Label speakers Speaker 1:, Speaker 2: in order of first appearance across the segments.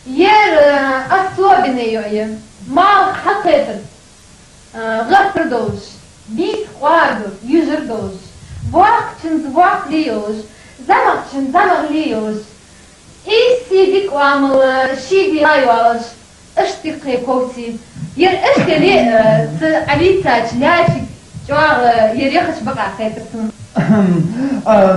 Speaker 1: Yer особенный, mal hakikaten. Gafır doğuş, bit vardır, yüzür doğuş. Vaktin vaklıyoruz, zamakçın zamaklıyoruz. İstidik vamalı, şivi ayvalış, اشتقي قوتي ير اشتري عليتا جلاشي جوار يريخش بقى خيتكم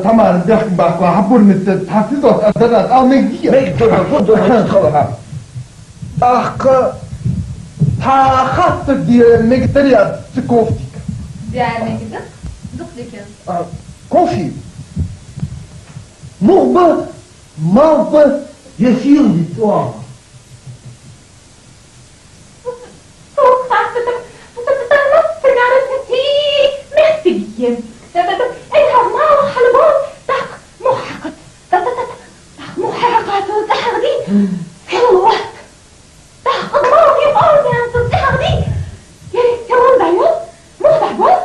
Speaker 2: tamam dak bak hapur mit tahsil dot adat al meg diye
Speaker 3: meg dur txolha
Speaker 2: aka ta khat diye meg tariya skoftik
Speaker 1: يعني كده دقلك
Speaker 2: kofi muhba malba yeşil bitwa
Speaker 1: ايها ما حلبون دق محقق دق محققات تحغدي في الوقت دق ما في قول انت تحغدي يعني تمام بعيون مو بعيون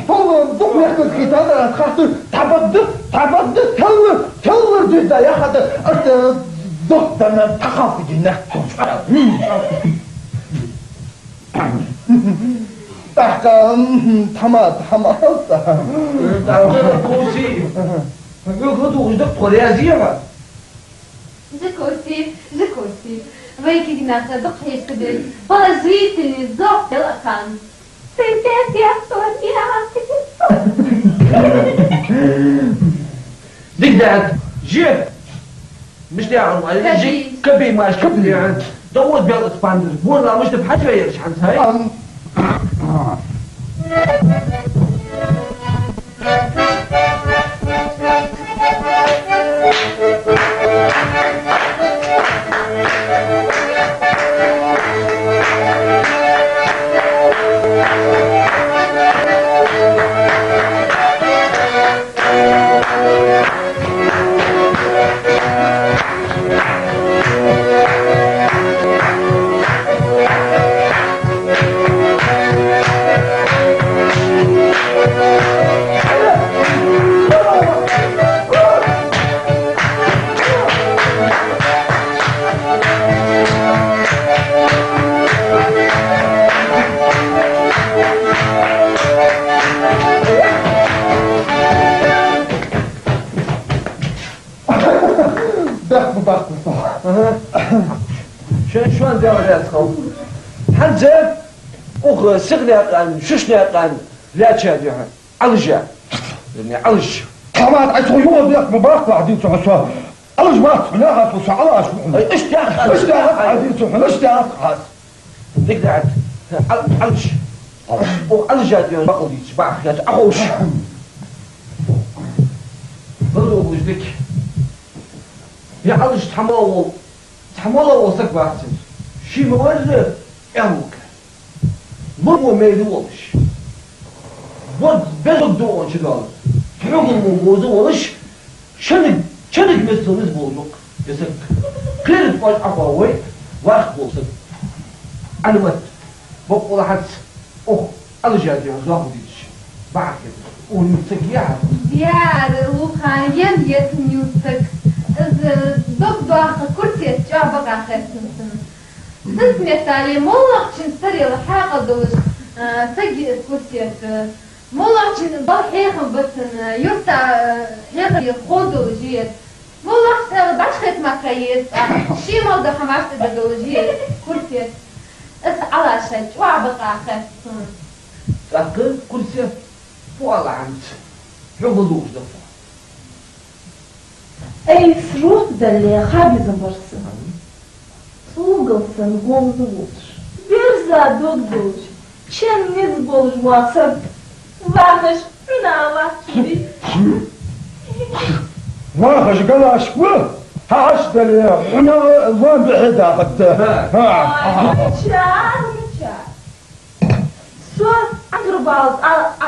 Speaker 2: والله ضوء ياخذ كتاب خاطر تعبد تور جدا ياخذ ضغط انا تخاف جنة تحكم تمام
Speaker 3: كوسي ياخذ وجدك طريقة زيها
Speaker 1: زكوسي ويكي جناخ دق هيستدل بلا زويت اللي زوق يلقان سنتات يا صوتي
Speaker 3: ديك دعت جيب مش داعي جي كبي ماش كبي يعني دور بيض اسباندر والله مش بحاجة غيرش عن هاي شو ندير راسكم حنجاب اخ سغنا قان ششنا قان لا تشادي علجا يعني علج
Speaker 2: تمام عايزوا يوم بيك مبارك قاعدين تسوى علج ما تخليها توسع على
Speaker 3: ايش
Speaker 2: قاعدين تسوى ايش تعرف
Speaker 3: ديك دعت علج وعلجا ديال باقودي تبع خيات اخوش ضربوا بوجدك يا علج تحملوا وثق بحسن شي مورد يهوك مرمو ميدوش بود بزق دوان شغال حكم موضوعش شنك مثل بوزق يسك كير باش اقوي واخ بوزق انا مت بقول حد الجادي زاخديش بعد ونسك يا
Speaker 1: ديار وخان يم نيوسك دق كرسي جابك اخرتن بس مثالي والله شن سري الحاقه دوش سجي كرسي والله شن ضحيه بس يرتا هيك يخوضوا جيت والله باش خيت مكايس شي ما ده حماست بدوجيه كرسي اس على شيء وعبك اخرتن
Speaker 3: تاكل كرسي فوق عند حفظوش دفع
Speaker 4: Ej, srutdalje, habizam barsın. Tuğgalsın, goldu bulur. Bir zadok bulur. Çeniniz bulur vaksa. Varmış, ünava gibi.
Speaker 2: واخش قال اشكو هاش دل هنا وين بعيدة حتى
Speaker 4: Çağır. Söz Andrubaz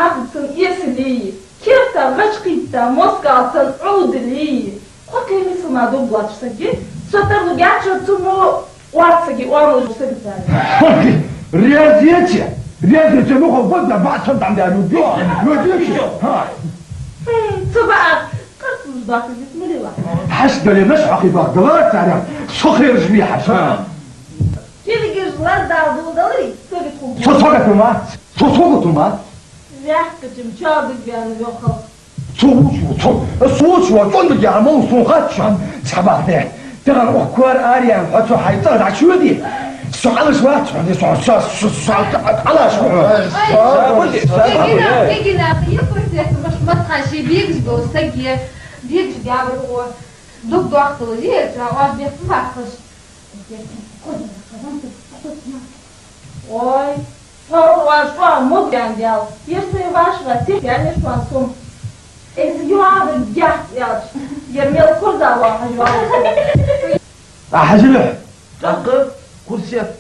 Speaker 4: ağzın yesiliyi. Kefta, maçkita, Moskavsın udiliyi. Какой мисл на дом плачешься? Что-то лугачо тумо уарцаги уару жусебитали.
Speaker 2: Резете, ну хоть на бацан там да любил.
Speaker 4: Цуба, как باكر بسم الله
Speaker 2: حشد لي مش عقيبة دلوقتي تعرف سخير جميع حشا
Speaker 4: تيجي جلال دارو داري تقول
Speaker 2: صوتك المات صوتك المات
Speaker 4: ريحتك مشابك بيان يوخل
Speaker 2: صوت وكل جامو صوغات شان سبعة ترى الأخوار آريان حتى حيطلع عشو دي سؤال سؤال على
Speaker 1: يجينا يفرت مش مطعم شي بيجبو سجي بيجي يعملوا دوك ضغط وزير جواب بيفحص
Speaker 4: Ой, что, мог я делал? Если вашего типа, я не шансом. Если я делать, я мел курдала,
Speaker 2: أحجله
Speaker 3: دقق كرسيات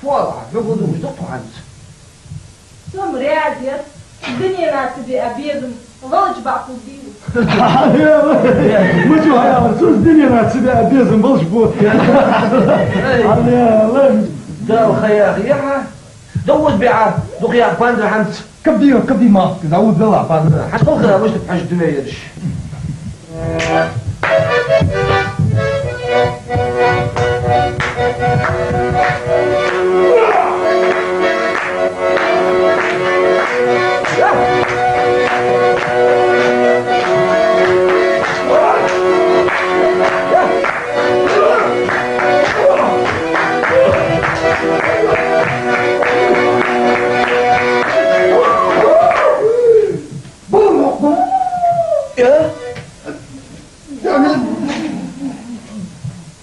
Speaker 3: فوضى يقعدوا مش دقوا عنك
Speaker 4: ثم رياضير الدنيا لا تبي أبيض غلط بعقل ديو
Speaker 2: مش هيا شو الدنيا ما تسبي أبيزم بلش بوت الله
Speaker 3: دار خياخ يا دوز بعاد دقيا باندر حمت
Speaker 2: كبدي ماسك داود دلع بعد
Speaker 3: حتقول خير مش تبحاج الدنيا يدش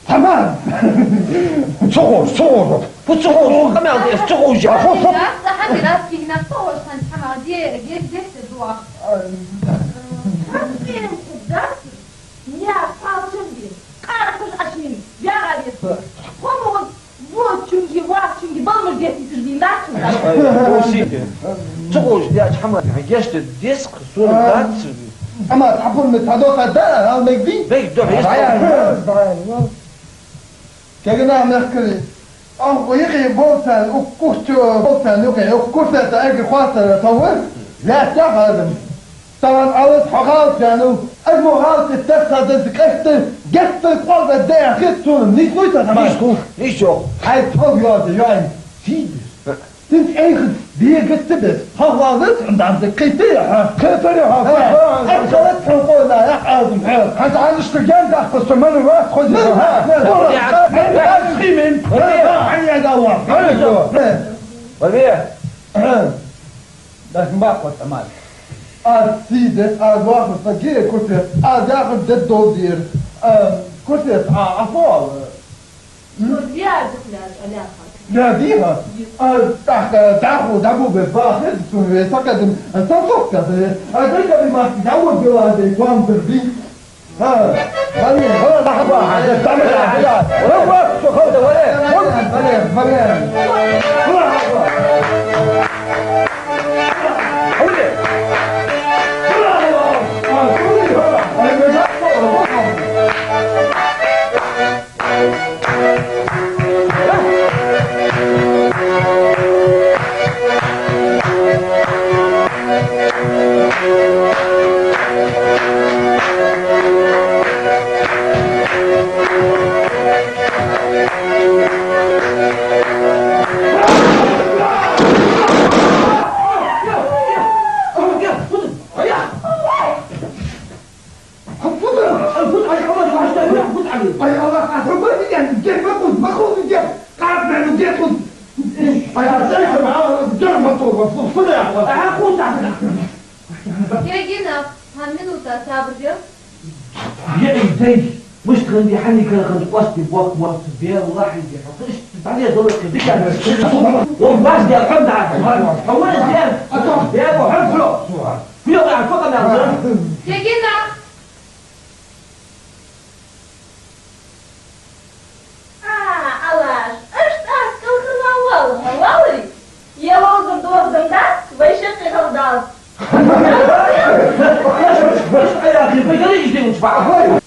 Speaker 2: تمام صغر
Speaker 3: فتصغر كم يعطي استغوج
Speaker 1: صح عندي ناس في هنا صور سنتحمر دي الدوا
Speaker 4: فين قدرتي يا فاطمة قارك عشمين يا غالي هم وتشنجي واتشنجي بالمر ديتي تجدي ناس
Speaker 3: وسيك تغوج يا حمر جشت الديسك صورة ذات
Speaker 2: أما تحبون متحدوث الدارة هاو ميكدي
Speaker 3: بيك دوح يسطر
Speaker 2: كأننا نحكي يقي بولتان وكوشتو بولتان يقي وكوشتو تأجي خواتر طول لا تفهم طبعا أول حغالت يعني أجمو غالت التفسد الكشت جست القلب الداية خدتون نيش نويتا تمام
Speaker 3: ليش جو
Speaker 2: هاي تحب ياضي يعني سيدس تنس ايخد دي قتبت هغالت عند عندك قيتيها أكلت حقول لا يحاضم حيط هذا عن اشتجان ده قصمان الوقت خذ خيمين عني أدوار
Speaker 3: والبيع
Speaker 2: لكن باقوة تمام سيدس واحد فقير كنت ياخد ضد دودير كنت عفوا
Speaker 4: يا دخل العلاقة
Speaker 2: ناديها تاخذ ابو بالفاخر سكت تصفك هذيك بما تعود بهذه كوان بردي خلي لحظه تعمل حاجات روح شو خذ ولا
Speaker 1: يجينا هنمنو تاسابرجو
Speaker 3: يا مش عندي حني كان خد وسطي بوقت بيا والله حيجي حطيش بعدين دول كديك انا والله دي الحمد على هو زين يا ابو حب فلو على فوق انا
Speaker 1: يجينا
Speaker 4: علاش اش تاكل والله يا لازم دوزن ده ويشق غلطات
Speaker 3: يا اخي بقى يجي مش بعرف